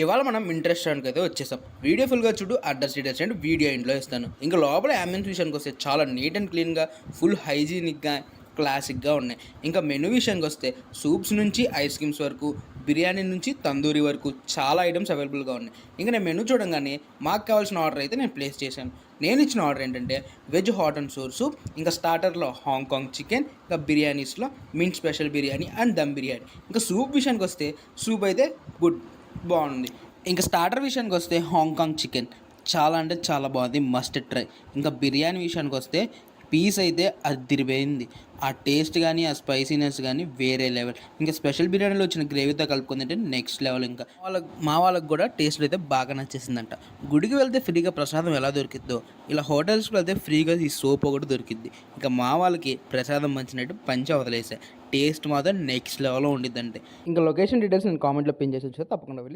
ఇవాళ మనం ఇంట్రెస్టానికి అయితే వచ్చేసాం. వీడియో ఫుల్గా చూడు, అడ్రస్ డీటెయిల్స్ అండ్ వీడియో ఇంట్లో ఇస్తాను. ఇంకా లోపల అంబియన్స్ విషయానికి వస్తే చాలా నీట్ అండ్ క్లీన్గా, ఫుల్ హైజీనిక్గా, క్లాసిక్గా ఉన్నాయి. ఇంకా మెనూ విషయానికి వస్తే సూప్స్ నుంచి ఐస్ క్రీమ్స్ వరకు, బిర్యానీ నుంచి తందూరి వరకు చాలా ఐటమ్స్ అవైలబుల్గా ఉన్నాయి. ఇంకా నేను మెనూ చూడంగానే మాకు కావాల్సిన ఆర్డర్ అయితే నేను ప్లేస్ చేశాను. నేను ఇచ్చిన ఆర్డర్ ఏంటంటే veg hot and sour soup, ఇంకా స్టార్టర్లో హాంకాంగ్ చికెన్, ఇంకా బిర్యానీస్లో mint special biryani and dum biryani. ఇంకా సూప్ విషయానికి వస్తే సూప్ అయితే గుడ్, బాగుంది. ఇంకా స్టార్టర్ విషయానికి వస్తే హాంకాంగ్ చికెన్ చాలా అంటే చాలా బాగుంది, మస్ట్ ట్రై. ఇంకా బిర్యానీ విషయానికి వస్తే పీస్ అయితే అదిరిపోయింది. ఆ టేస్ట్ కానీ ఆ స్పైసీనెస్ కానీ వేరే లెవెల్. ఇంకా స్పెషల్ బిర్యానీలో వచ్చిన గ్రేవీతో కలుపుకుందంటే నెక్స్ట్ లెవెల్. ఇంకా మా వాళ్ళకి కూడా టేస్ట్ అయితే బాగా నచ్చేసిందంట. గుడికి వెళ్తే ఫ్రీగా ప్రసాదం ఎలా దొరికిద్దో, ఇలా హోటల్స్కి వెళ్తే ఫ్రీగా ఈ సోప్ ఒకటి దొరికిద్ది. ఇంకా మా వాళ్ళకి ప్రసాదం మంచినట్టు పంచి వదిలేసాయి. టేస్ట్ మాత్రం నెక్స్ట్ లెవెల్లో ఉండిద్దంటే. ఇంకా లొకేషన్ డీటెయిల్స్ నేను కామెంట్లో పిన్ చేసి వచ్చి తప్పకుండా వెళ్ళి